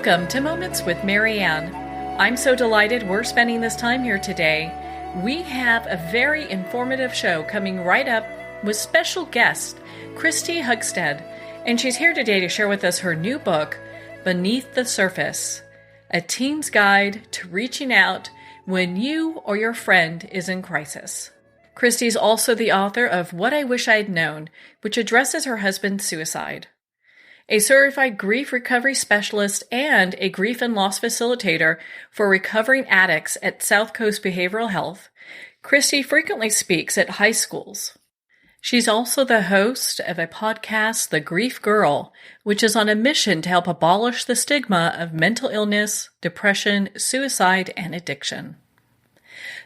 Welcome to Moments with Marianne. I'm so delighted we're spending this time here today. We have a very informative show coming right up with special guest, Kristi Hugstad, and she's here today to share with us her new book, Beneath the Surface, A Teen's Guide to Reaching Out When You or Your Friend is in Crisis. Kristi's also the author of What I Wish I'd Known, which addresses her husband's suicide. A certified grief recovery specialist and a grief and loss facilitator for recovering addicts at South Coast Behavioral Health, Kristi frequently speaks at high schools. She's also the host of a podcast, The Grief Girl, which is on a mission to help abolish the stigma of mental illness, depression, suicide, and addiction.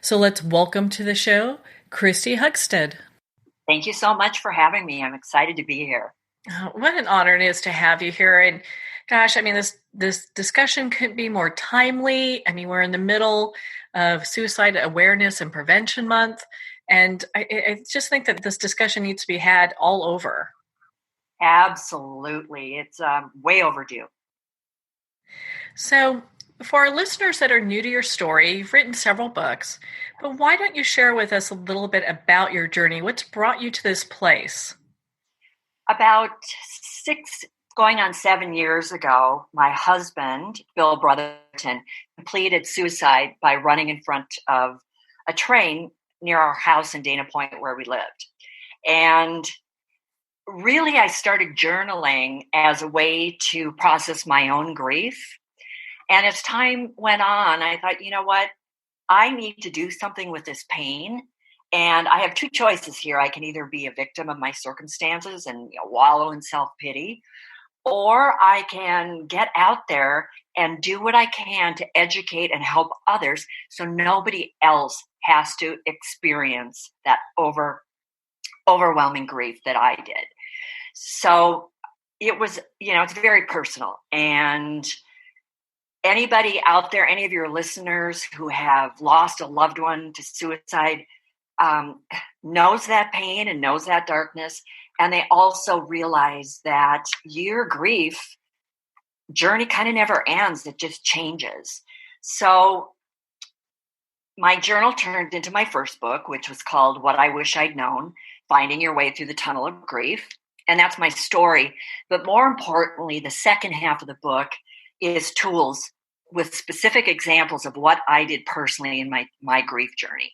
So let's welcome to the show, Kristi Hugstad. Thank you so much for having me. I'm excited to be here. Oh, what an honor it is to have you here. And gosh, I mean, this discussion couldn't be more timely. I mean, we're in the middle of Suicide Awareness and Prevention Month. And I just think that this discussion needs to be had all over. Absolutely. It's way overdue. So for our listeners that are new to your story, you've written several books, but why don't you share with us a little bit about your journey? What's brought you to this place? About 7 years ago, my husband, Bill Brotherton, completed suicide by running in front of a train near our house in Dana Point where we lived. And really, I started journaling as a way to process my own grief. And as time went on, I thought, you know what? I need to do something with this pain. And I have two choices here. I can either be a victim of my circumstances and wallow in self-pity, or I can get out there and do what I can to educate and help others so nobody else has to experience that overwhelming grief that I did. So it was, it's very personal. And anybody out there, any of your listeners who have lost a loved one to suicide, knows that pain and knows that darkness. And they also realize that your grief journey kind of never ends. It just changes. So my journal turned into my first book, which was called What I Wish I'd Known, Finding Your Way Through the Tunnel of Grief. And that's my story. But more importantly, the second half of the book is tools with specific examples of what I did personally in my grief journey.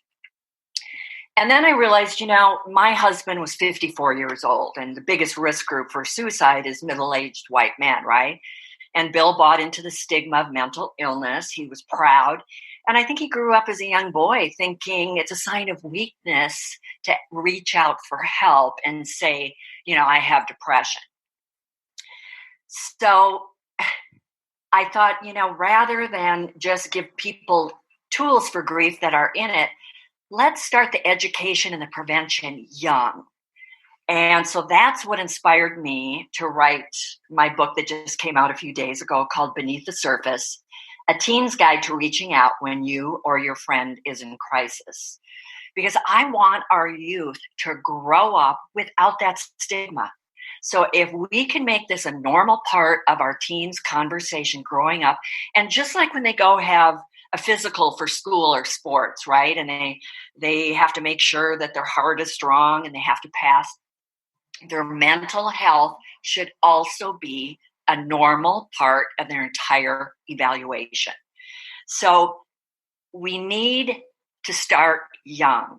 And then I realized, my husband was 54 years old, and the biggest risk group for suicide is middle-aged white men, right? And Bill bought into the stigma of mental illness. He was proud. And I think he grew up as a young boy thinking it's a sign of weakness to reach out for help and say, I have depression. So I thought, rather than just give people tools for grief that are in it, let's start the education and the prevention young. And so that's what inspired me to write my book that just came out a few days ago called Beneath the Surface, A Teen's Guide to Reaching Out When You or Your Friend is in Crisis. Because I want our youth to grow up without that stigma. So if we can make this a normal part of our teens' conversation growing up, and just like when they go have a physical for school or sports, right? And they have to make sure that their heart is strong and they have to pass. Their mental health should also be a normal part of their entire evaluation. So we need to start young.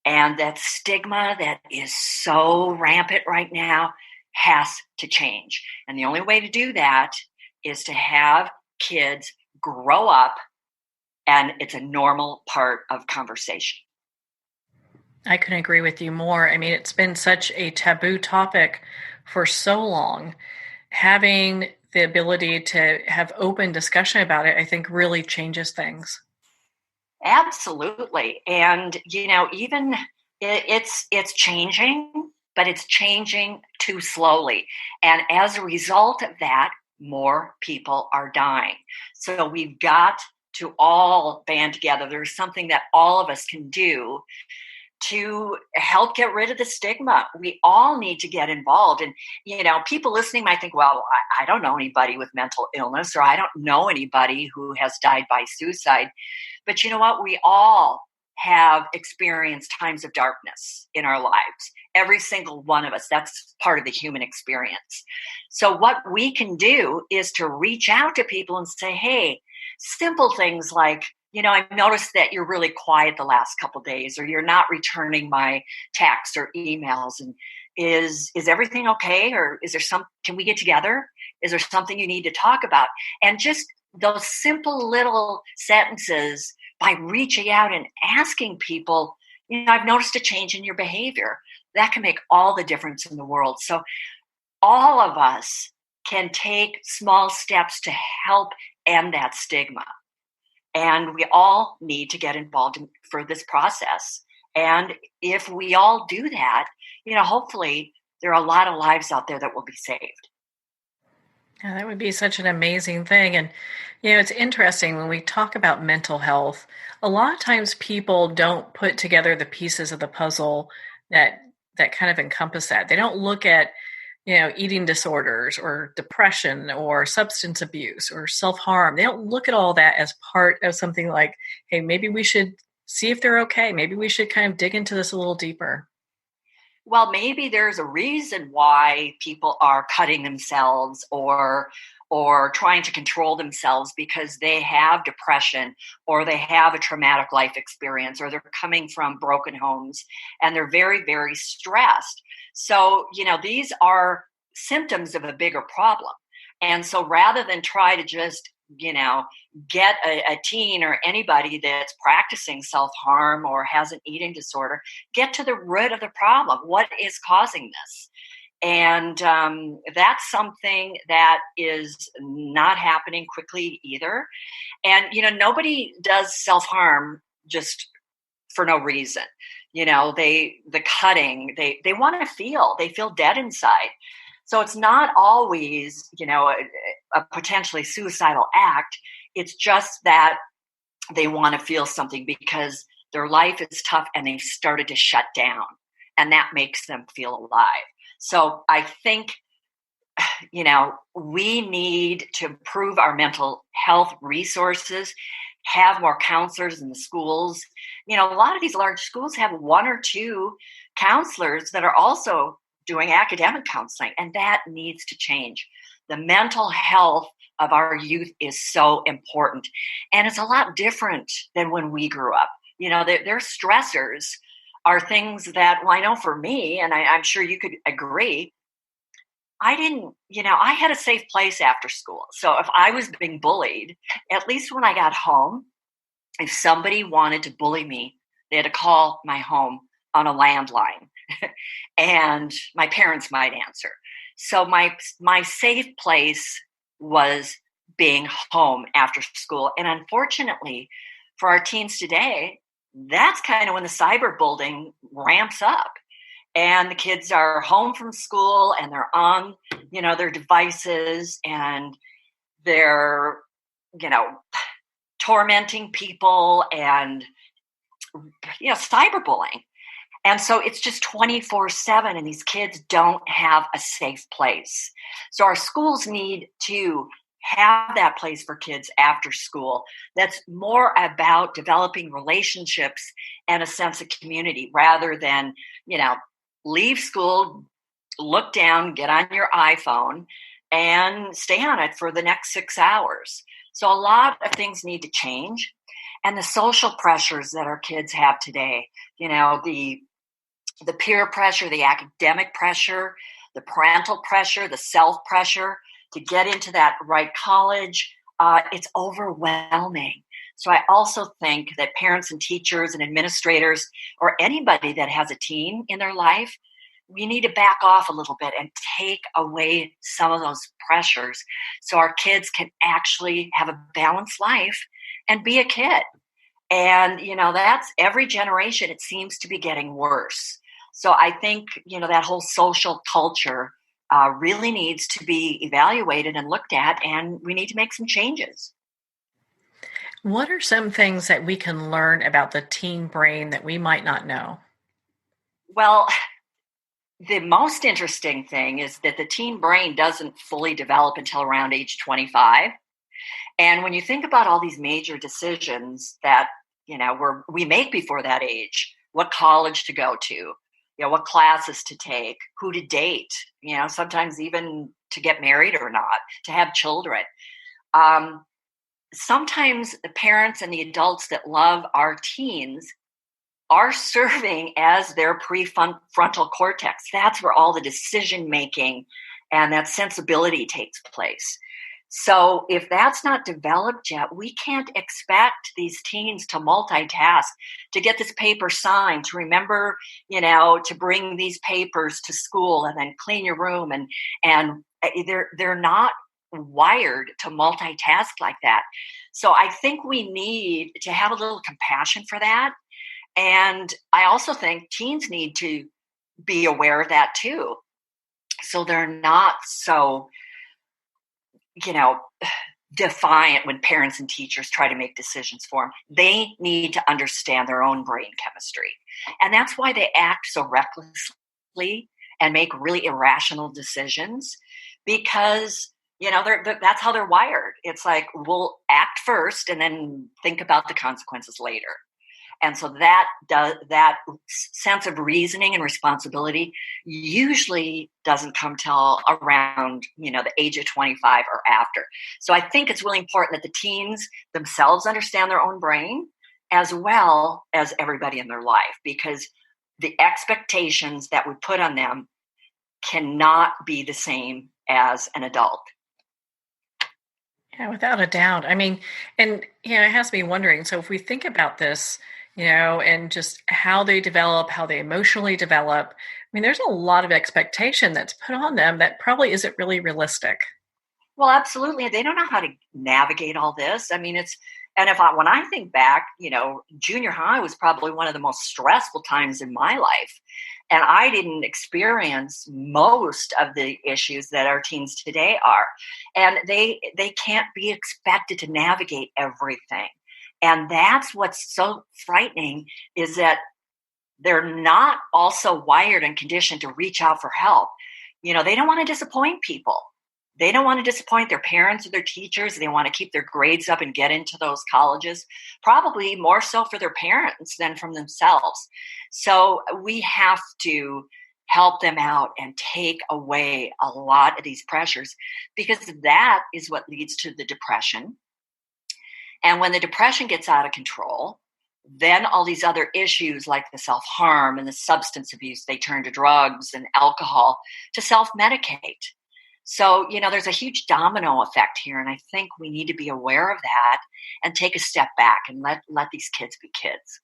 And that stigma that is so rampant right now has to change. And the only way to do that is to have kids grow up, and it's a normal part of conversation. I couldn't agree with you more. I mean, it's been such a taboo topic for so long. Having the ability to have open discussion about it, I think really changes things. Absolutely. And, even it's changing, but it's changing too slowly. And as a result of that, more people are dying. So we've got to all band together. There's something that all of us can do to help get rid of the stigma. We all need to get involved. And, people listening might think, well, I don't know anybody with mental illness, or I don't know anybody who has died by suicide. But you know what? We all have experienced times of darkness in our lives. Every single one of us. That's part of the human experience. So what we can do is to reach out to people and say, hey, simple things like, I've noticed that you're really quiet the last couple of days, or you're not returning my texts or emails. And is everything okay? Or can we get together? Is there something you need to talk about? And just those simple little sentences, by reaching out and asking people, I've noticed a change in your behavior. That can make all the difference in the world. So all of us can take small steps to help end that stigma. And we all need to get involved for this process. And if we all do that, hopefully there are a lot of lives out there that will be saved. Yeah, that would be such an amazing thing. And, it's interesting when we talk about mental health, a lot of times people don't put together the pieces of the puzzle that kind of encompass that. They don't look at, eating disorders or depression or substance abuse or self-harm. They don't look at all that as part of something like, hey, maybe we should see if they're okay. Maybe we should kind of dig into this a little deeper. Well, maybe there's a reason why people are cutting themselves or trying to control themselves, because they have depression or they have a traumatic life experience, or they're coming from broken homes and they're very, very stressed. So, these are symptoms of a bigger problem. And so rather than try to just, get a teen or anybody that's practicing self-harm or has an eating disorder, get to the root of the problem. What is causing this? And that's something that is not happening quickly either. And, nobody does self-harm just for no reason. The cutting, they want to they feel dead inside. So it's not always, a potentially suicidal act. It's just that they want to feel something because their life is tough and they've started to shut down, and that makes them feel alive. So I think, we need to improve our mental health resources, have more counselors in the schools. A lot of these large schools have one or two counselors that are also doing academic counseling, and that needs to change. The mental health of our youth is so important, and it's a lot different than when we grew up. Their stressors are things that, well, I know for me, and I'm sure you could agree, I had a safe place after school. So if I was being bullied, at least when I got home, if somebody wanted to bully me, they had to call my home on a landline and my parents might answer. So my safe place was being home after school. And unfortunately for our teens today, that's kind of when the cyberbullying ramps up. And the kids are home from school and they're on, their devices, and they're, tormenting people and, cyberbullying. And so it's just 24/7, and these kids don't have a safe place. So our schools need to have that place for kids after school that's more about developing relationships and a sense of community, rather than, leave school, look down, get on your iPhone, and stay on it for the next 6 hours. So a lot of things need to change. And the social pressures that our kids have today, the peer pressure, the academic pressure, the parental pressure, the self-pressure to get into that right college, it's overwhelming. So I also think that parents and teachers and administrators, or anybody that has a teen in their life, we need to back off a little bit and take away some of those pressures so our kids can actually have a balanced life and be a kid. And, that's every generation, it seems to be getting worse. So I think, that whole social culture really needs to be evaluated and looked at, and we need to make some changes. What are some things that we can learn about the teen brain that we might not know? Well, the most interesting thing is that the teen brain doesn't fully develop until around age 25. And when you think about all these major decisions that, we make before that age, what college to go to, what classes to take, who to date, sometimes even to get married or not, to have children. Sometimes the parents and the adults that love our teens are serving as their prefrontal cortex. That's where all the decision making and that sensibility takes place. So if that's not developed yet, we can't expect these teens to multitask, to get this paper signed, to remember, to bring these papers to school and then clean your room. And they're not wired to multitask like that. So I think we need to have a little compassion for that. And I also think teens need to be aware of that too. So they're not so, defiant when parents and teachers try to make decisions for them. They need to understand their own brain chemistry. And that's why they act so recklessly and make really irrational decisions, because that's how they're wired. It's like, we'll act first and then think about the consequences later. And so that sense of reasoning and responsibility usually doesn't come till around, the age of 25 or after. So I think it's really important that the teens themselves understand their own brain as well as everybody in their life, because the expectations that we put on them cannot be the same as an adult. Yeah, without a doubt. I mean, and, it has me wondering, so if we think about this, and just how they develop, how they emotionally develop, I mean, there's a lot of expectation that's put on them that probably isn't really realistic. Well, absolutely. They don't know how to navigate all this. I mean, when I think back, junior high was probably one of the most stressful times in my life. And I didn't experience most of the issues that our teens today are. And they can't be expected to navigate everything. And that's what's so frightening, is that they're not also wired and conditioned to reach out for help. They don't want to disappoint people. They don't want to disappoint their parents or their teachers. They want to keep their grades up and get into those colleges, probably more so for their parents than from themselves. So we have to help them out and take away a lot of these pressures, because that is what leads to the depression. And when the depression gets out of control, then all these other issues like the self-harm and the substance abuse, they turn to drugs and alcohol to self-medicate. So, there's a huge domino effect here. And I think we need to be aware of that and take a step back and let these kids be kids.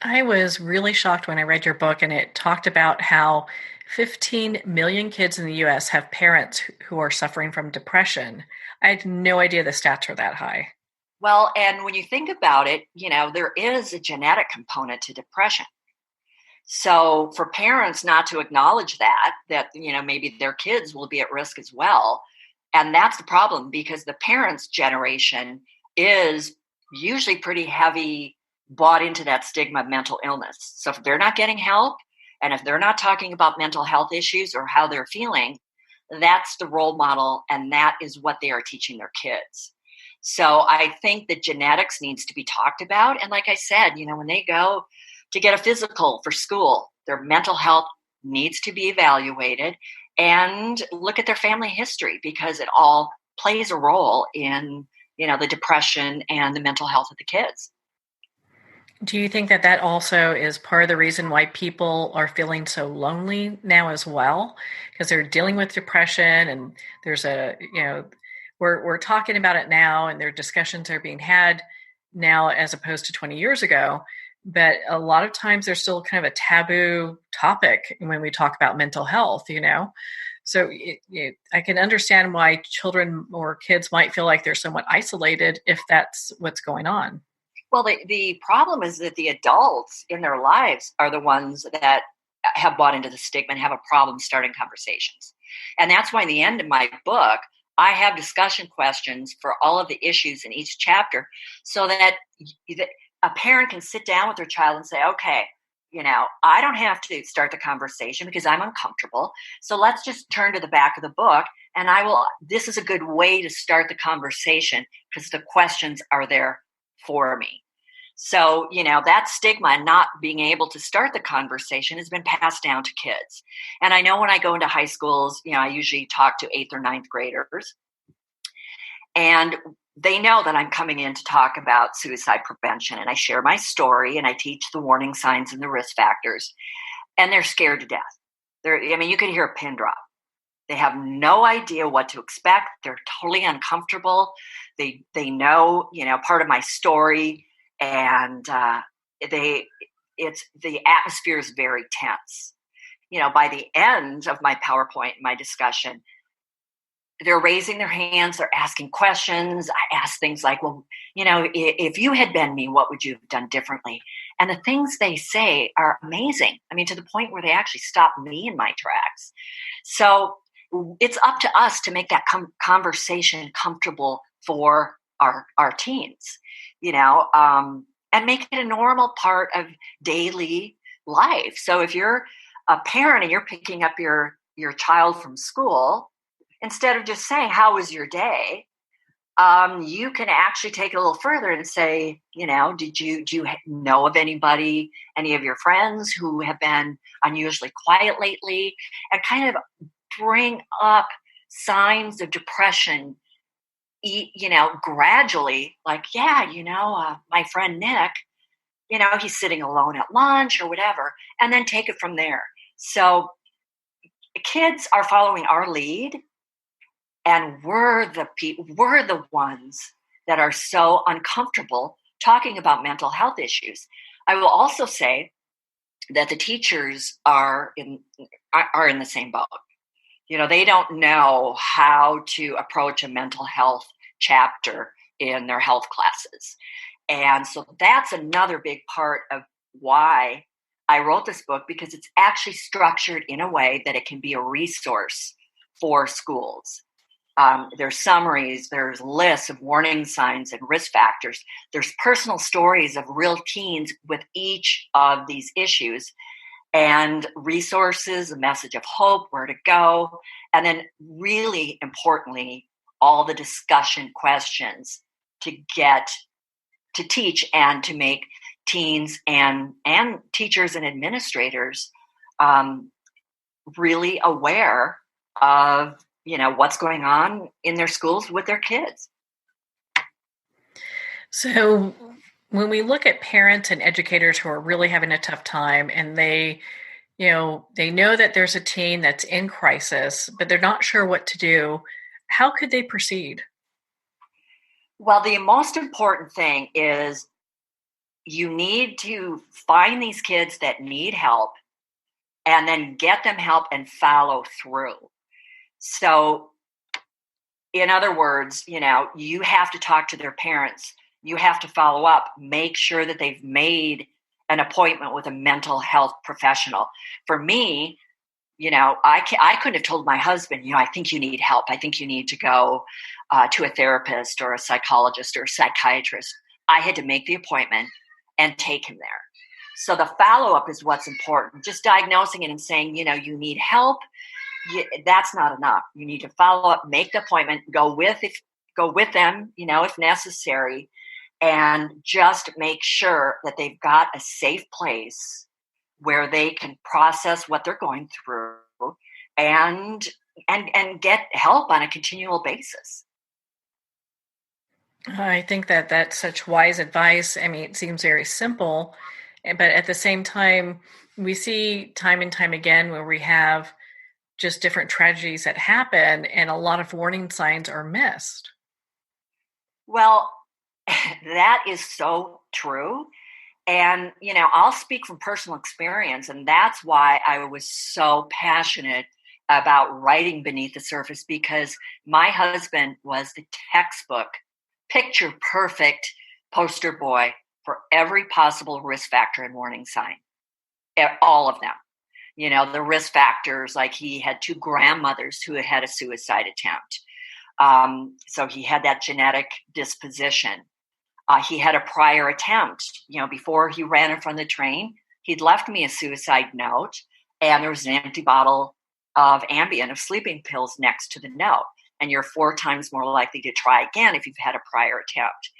I was really shocked when I read your book, and it talked about how 15 million kids in the US have parents who are suffering from depression. I had no idea the stats were that high. Well, and when you think about it, there is a genetic component to depression. So for parents not to acknowledge that maybe their kids will be at risk as well. And that's the problem, because the parents' generation is usually pretty heavy, bought into that stigma of mental illness. So if they're not getting help, and if they're not talking about mental health issues or how they're feeling, that's the role model, and that is what they are teaching their kids. So I think that genetics needs to be talked about. And like I said, when they go to get a physical for school, their mental health needs to be evaluated, and look at their family history, because it all plays a role in, the depression and the mental health of the kids. Do you think that that also is part of the reason why people are feeling so lonely now as well? Because they're dealing with depression, and there's we're talking about it now, and their discussions are being had now as opposed to 20 years ago. But a lot of times there's still kind of a taboo topic when we talk about mental health, So I can understand why children or kids might feel like they're somewhat isolated if that's what's going on. Well, the problem is that the adults in their lives are the ones that have bought into the stigma and have a problem starting conversations. And that's why in the end of my book, I have discussion questions for all of the issues in each chapter, so that a parent can sit down with their child and say, okay, I don't have to start the conversation because I'm uncomfortable. So let's just turn to the back of the book, and this is a good way to start the conversation because the questions are there for me. So, that stigma and not being able to start the conversation has been passed down to kids. And I know when I go into high schools, I usually talk to 8th or 9th graders, and they know that I'm coming in to talk about suicide prevention, and I share my story and I teach the warning signs and the risk factors, and they're scared to death. You could hear a pin drop. They have no idea what to expect. They're totally uncomfortable. They know, part of my story, and the atmosphere is very tense. By the end of my PowerPoint, my discussion, they're raising their hands, they're asking questions. I ask things like, well, if you had been me, what would you have done differently? And the things they say are amazing. To the point where they actually stop me in my tracks. So it's up to us to make that conversation comfortable for our teens, and make it a normal part of daily life. So if you're a parent and you're picking up your child from school, instead of just saying, how was your day? You can actually take it a little further and say, do you know of anybody, any of your friends who have been unusually quiet lately? And kind of bring up signs of depression, gradually, like, my friend Nick, he's sitting alone at lunch or whatever, and then take it from there. So kids are following our lead. And we're the ones that are so uncomfortable talking about mental health issues. I will also say that the teachers are in the same boat. They don't know how to approach a mental health chapter in their health classes. And so that's another big part of why I wrote this book, because it's actually structured in a way that it can be a resource for schools. There's summaries, there's lists of warning signs and risk factors. There's personal stories of real teens with each of these issues, and resources, a message of hope, where to go. And then really importantly, all the discussion questions to teach and to make teens and teachers and administrators really aware of what's going on in their schools with their kids. So when we look at parents and educators who are really having a tough time, and they know that there's a teen that's in crisis, but they're not sure what to do, how could they proceed? Well, the most important thing is you need to find these kids that need help and then get them help and follow through. So, in other words, you have to talk to their parents. You have to follow up, make sure that they've made an appointment with a mental health professional. For me, I couldn't have told my husband, I think you need help. I think you need to go to a therapist or a psychologist or a psychiatrist. I had to make the appointment and take him there. So the follow-up is what's important. Just diagnosing it and saying, you need help, that's not enough. You need to follow up, make the appointment, go with them, if necessary, and just make sure that they've got a safe place where they can process what they're going through and get help on a continual basis. I think that that's such wise advice. It seems very simple, but at the same time, we see time and time again where we have just different tragedies that happen and a lot of warning signs are missed. Well, that is so true. And, I'll speak from personal experience, and that's why I was so passionate about writing Beneath the Surface, because my husband was the textbook, picture perfect poster boy for every possible risk factor and warning sign, all of them. The risk factors, like he had 2 grandmothers who had a suicide attempt. So he had that genetic disposition. He had a prior attempt, before he ran in front of the train, He'd left me a suicide note, and there was an empty bottle of Ambien, of sleeping pills, next to the note. And you're 4 times more likely to try again if you've had a prior attempt.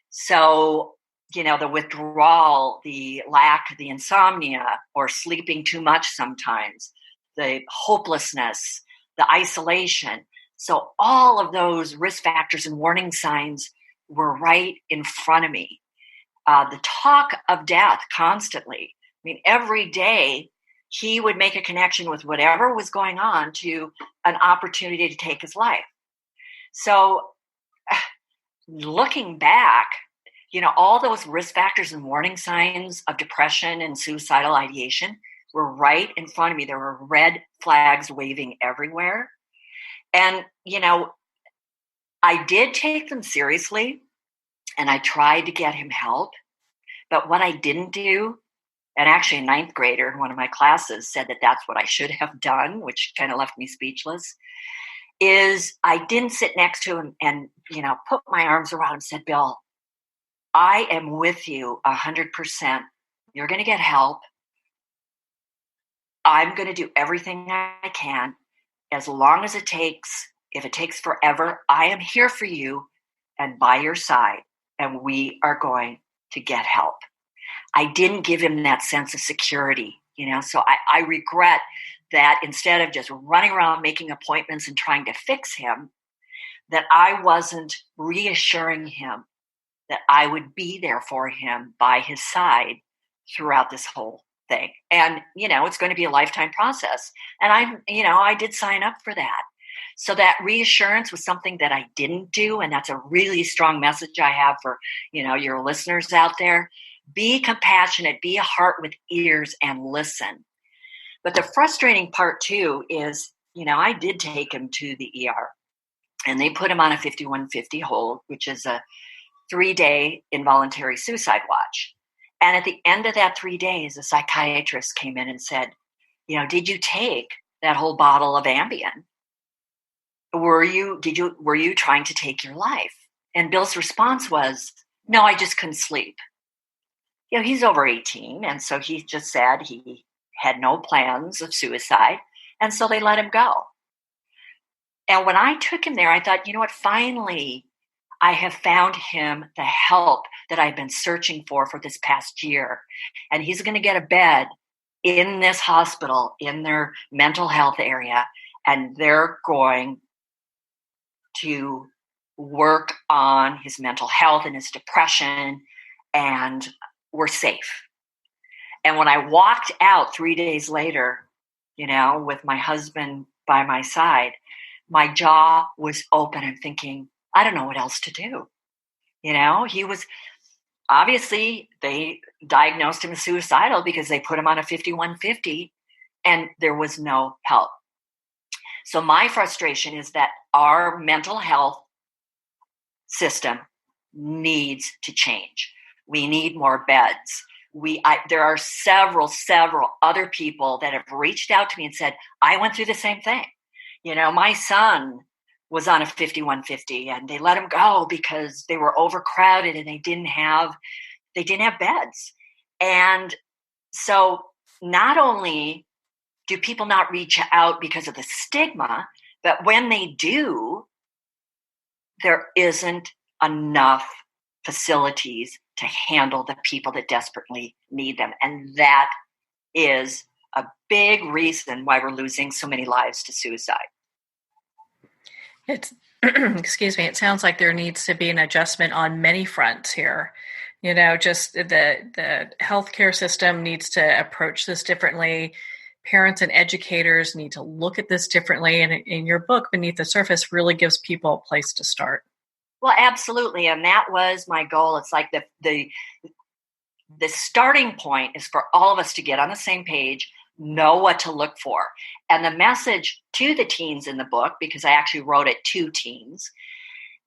So, the withdrawal, the lack, the insomnia, or sleeping too much sometimes, the hopelessness, the isolation. So all of those risk factors and warning signs were right in front of me. The talk of death constantly. I mean, every day he would make a connection with whatever was going on to an opportunity to take his life. So looking back, all those risk factors and warning signs of depression and suicidal ideation were right in front of me. There were red flags waving everywhere. And, I did take them seriously, and I tried to get him help. But what I didn't do, and actually a 9th grader in one of my classes said that that's what I should have done, which kind of left me speechless, is I didn't sit next to him and put my arms around him and said, Bill, I am with you 100%. You're going to get help. I'm going to do everything I can as long as it takes. If it takes forever, I am here for you and by your side, and we are going to get help. I didn't give him that sense of security, so I regret that instead of just running around making appointments and trying to fix him, that I wasn't reassuring him that I would be there for him by his side throughout this whole thing. And, it's going to be a lifetime process. And I did sign up for that. So that reassurance was something that I didn't do. And that's a really strong message I have for, your listeners out there. Be compassionate, be a heart with ears, and listen. But the frustrating part too is, I did take him to the ER, and they put him on a 5150 hold, which is a 3-day involuntary suicide watch. And at the end of that 3 days, a psychiatrist came in and said, did you take that whole bottle of Ambien? Were you trying to take your life? And Bill's response was, no, I just couldn't sleep. He's over 18. And so he just said he had no plans of suicide. And so they let him go. And when I took him there, I thought, finally, I have found him the help that I've been searching for this past year. And he's going to get a bed in this hospital, in their mental health area. And they're going to work on his mental health and his depression. And we're safe. And when I walked out 3 days later, with my husband by my side, my jaw was open and thinking, I don't know what else to do. He was obviously, they diagnosed him as suicidal because they put him on a 5150 and there was no help. So my frustration is that our mental health system needs to change. We need more beds. There are several other people that have reached out to me and said, I went through the same thing. My son was on a 5150 and they let him go because they were overcrowded and they didn't have beds. And so not only do people not reach out because of the stigma, but when they do, there isn't enough facilities to handle the people that desperately need them. And that is a big reason why we're losing so many lives to suicide. It's excuse me, it sounds like there needs to be an adjustment on many fronts here. Just the healthcare system needs to approach this differently. Parents and educators need to look at this differently. And in your book, Beneath the Surface, really gives people a place to start. Well, absolutely. And that was my goal. It's like the starting point is for all of us to get on the same page, know what to look for. And the message to the teens in the book, because I actually wrote it to teens,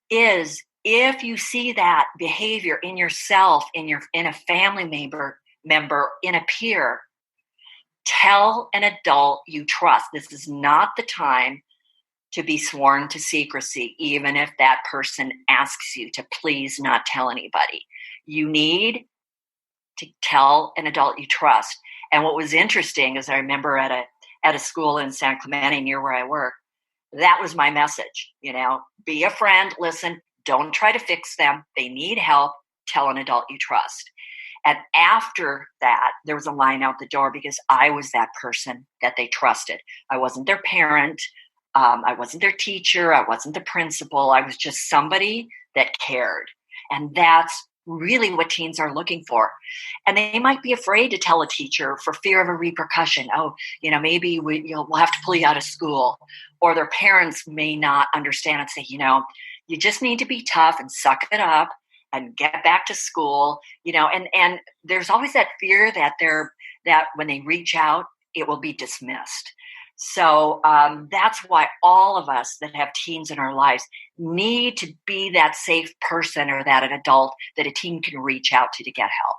is if you see that behavior in yourself, in a family member, in a peer, tell an adult you trust. This is not the time to be sworn to secrecy, even if that person asks you to please not tell anybody. You need to tell an adult you trust. And what was interesting is I remember at a school in San Clemente near where I work, that was my message, be a friend, listen, don't try to fix them. They need help. Tell an adult you trust. And after that, there was a line out the door because I was that person that they trusted. I wasn't their parent. I wasn't their teacher. I wasn't the principal. I was just somebody that cared. And that's really what teens are looking for. And they might be afraid to tell a teacher for fear of a repercussion. Oh, maybe we'll have to pull you out of school. Or their parents may not understand and say, you just need to be tough and suck it up and get back to school, and there's always that fear that when they reach out, it will be dismissed. So that's why all of us that have teens in our lives need to be that safe person or that an adult that a teen can reach out to get help.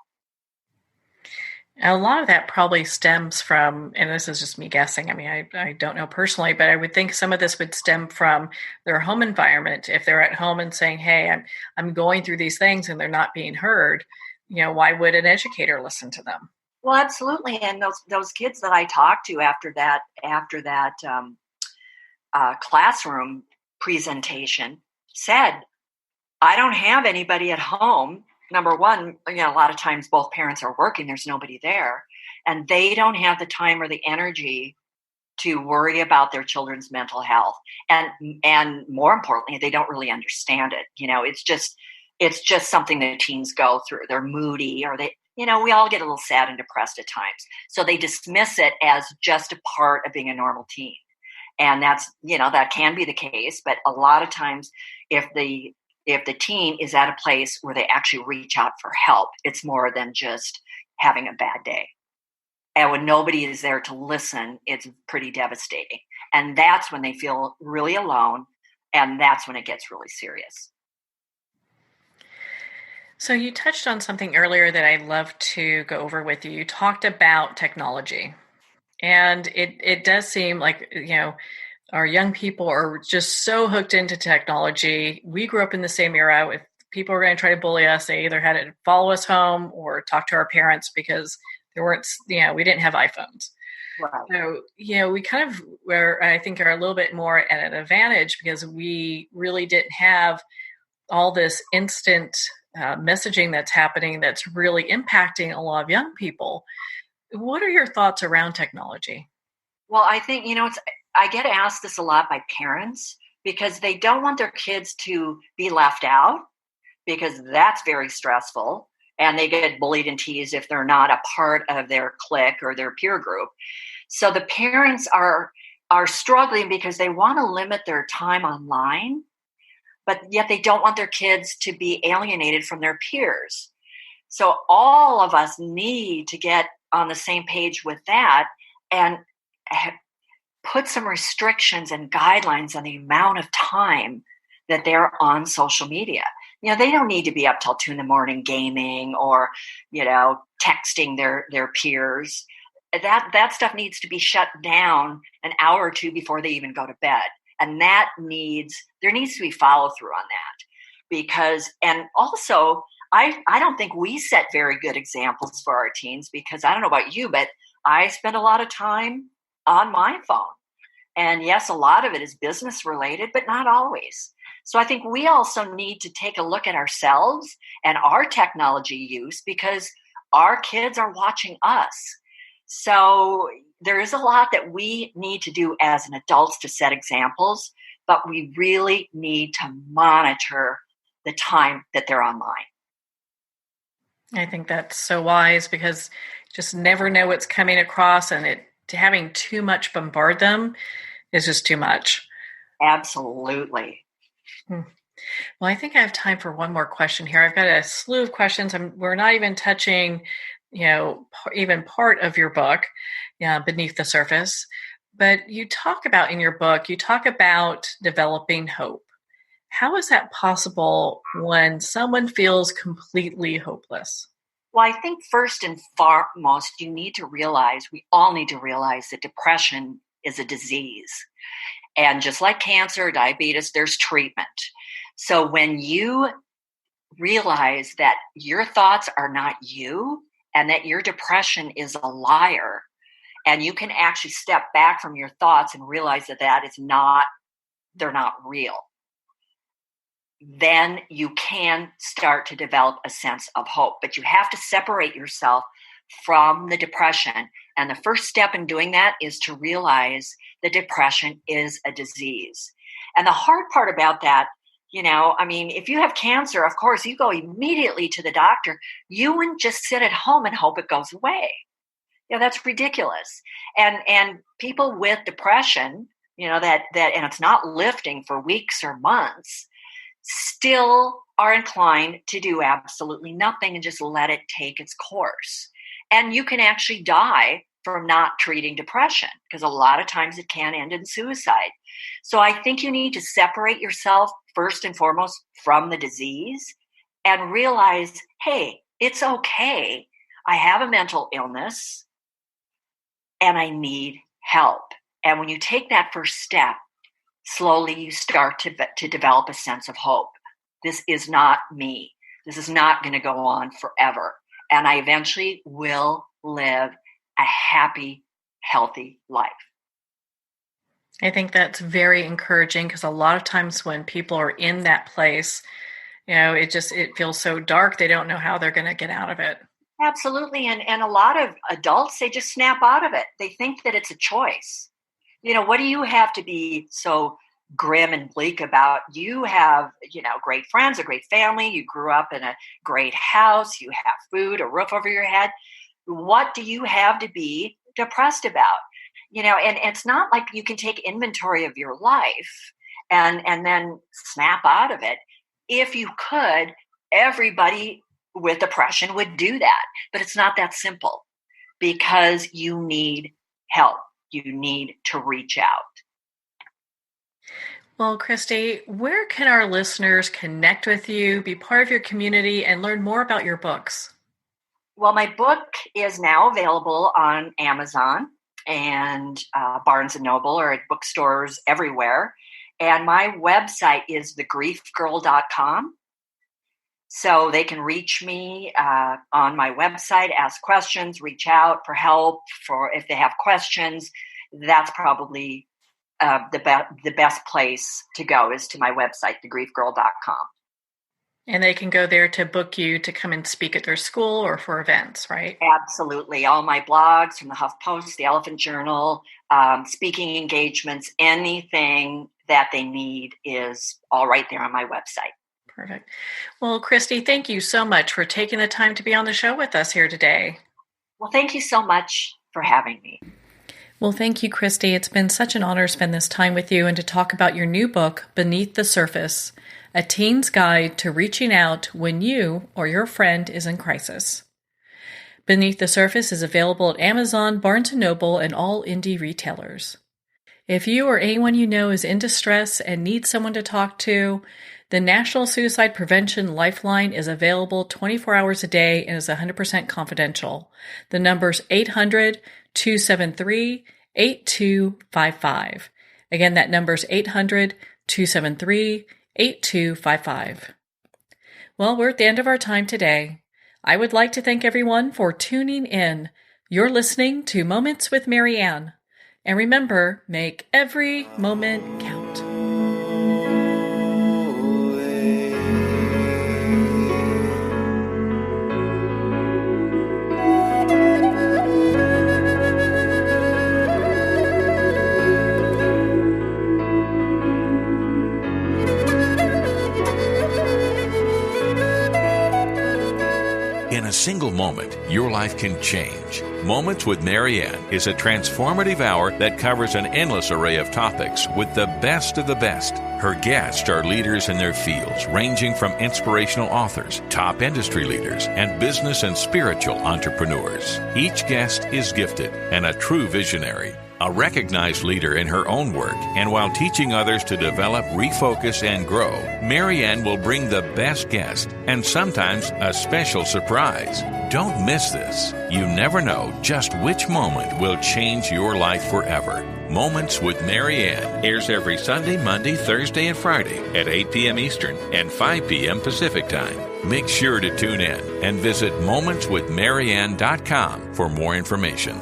A lot of that probably stems from, and this is just me guessing, I don't know personally, but I would think some of this would stem from their home environment. If they're at home and saying, hey, I'm going through these things and they're not being heard, why would an educator listen to them? Well, absolutely. And those kids that I talked to after that classroom presentation said, I don't have anybody at home. Number one, a lot of times both parents are working. There's nobody there. And they don't have the time or the energy to worry about their children's mental health. And more importantly, they don't really understand it. It's just something that teens go through. They're moody, or we all get a little sad and depressed at times. So they dismiss it as just a part of being a normal teen. And that's, that can be the case. But a lot of times if the teen is at a place where they actually reach out for help, it's more than just having a bad day. And when nobody is there to listen, it's pretty devastating. And that's when they feel really alone. And that's when it gets really serious. So you touched on something earlier that I'd love to go over with you. You talked about technology. And it does seem like, our young people are just so hooked into technology. We grew up in the same era. If people were going to try to bully us, they either had to follow us home or talk to our parents because there weren't, we didn't have iPhones. Right. So, we kind of I think, are a little bit more at an advantage because we really didn't have all this instant messaging that's happening that's really impacting a lot of young people. What are your thoughts around technology? Well, I think, I get asked this a lot by parents because they don't want their kids to be left out because that's very stressful. And they get bullied and teased if they're not a part of their clique or their peer group. So the parents are struggling because they want to limit their time online, but yet they don't want their kids to be alienated from their peers. So all of us need to get on the same page with that and put some restrictions and guidelines on the amount of time that they're on social media. They don't need to be up till 2 a.m. gaming or, texting their peers. That stuff needs to be shut down an hour or two before they even go to bed. And there needs to be follow through on that and also I don't think we set very good examples for our teens because I don't know about you, but I spend a lot of time on my phone. And yes, a lot of it is business related, but not always. So I think we also need to take a look at ourselves and our technology use because our kids are watching us. So there is a lot that we need to do as an adults to set examples, but we really need to monitor the time that they're online. I think that's so wise because you just never know what's coming across, and having too much bombard them is just too much. Absolutely. Well, I think I have time for one more question here. I've got a slew of questions. We're not even touching, even part of your book, Beneath the Surface. But you talk about in your book, developing hope. How is that possible when someone feels completely hopeless? Well, I think first and foremost, we all need to realize that depression is a disease. And just like cancer, diabetes, there's treatment. So when you realize that your thoughts are not you and that your depression is a liar, and you can actually step back from your thoughts and realize that they're not real, then you can start to develop a sense of hope. But you have to separate yourself from the depression. And the first step in doing that is to realize that depression is a disease. And the hard part about that, if you have cancer, of course, you go immediately to the doctor. You wouldn't just sit at home and hope it goes away. That's ridiculous. And people with depression, that and it's not lifting for weeks or months, still are inclined to do absolutely nothing and just let it take its course. And you can actually die from not treating depression, because a lot of times it can end in suicide. So I think you need to separate yourself first and foremost from the disease and realize, hey, it's okay. I have a mental illness and I need help. And when you take that first step, slowly you start to develop a sense of hope. This is not me. This is not going to go on forever. And I eventually will live a happy, healthy life. I think that's very encouraging, because a lot of times when people are in that place, it feels so dark. They don't know how they're going to get out of it. Absolutely. And a lot of adults, they just snap out of it. They think that it's a choice. What do you have to be so grim and bleak about? You have, great friends, a great family. You grew up in a great house. You have food, a roof over your head. What do you have to be depressed about? And it's not like you can take inventory of your life and then snap out of it. If you could, everybody with depression would do that. But it's not that simple, because you need help. You need to reach out. Well, Kristi, where can our listeners connect with you, be part of your community, and learn more about your books? Well, my book is now available on Amazon and Barnes & Noble, or at bookstores everywhere. And my website is thegriefgirl.com. So they can reach me on my website, ask questions, reach out for help, for if they have questions. That's probably the best place to go, is to my website, thegriefgirl.com. And they can go there to book you to come and speak at their school or for events, right? Absolutely. All my blogs from the HuffPost, the Elephant Journal, speaking engagements, anything that they need is all right there on my website. Perfect. Well, Kristi, thank you so much for taking the time to be on the show with us here today. Well, thank you so much for having me. Well, thank you, Kristi. It's been such an honor to spend this time with you and to talk about your new book, Beneath the Surface, A Teen's Guide to Reaching Out When You or Your Friend is in Crisis. Beneath the Surface is available at Amazon, Barnes & Noble, and all indie retailers. If you or anyone you know is in distress and needs someone to talk to, the National Suicide Prevention Lifeline is available 24 hours a day and is 100% confidential. The number's 800-273-8255. Again, that number's 800-273-8255. Well, we're at the end of our time today. I would like to thank everyone for tuning in. You're listening to Moments with Mary Ann. And remember, make every moment count. In a single moment, your life can change. Moments with Mary Ann is a transformative hour that covers an endless array of topics with the best of the best. Her guests are leaders in their fields, ranging from inspirational authors, top industry leaders, and business and spiritual entrepreneurs. Each guest is gifted and a true visionary, a recognized leader in her own work, and while teaching others to develop, refocus, and grow, Mary Ann will bring the best guest and sometimes a special surprise. Don't miss this. You never know just which moment will change your life forever. Moments with Mary Ann airs every Sunday, Monday, Thursday, and Friday at 8 p.m. Eastern and 5 p.m. Pacific Time. Make sure to tune in and visit momentswithmarianne.com for more information.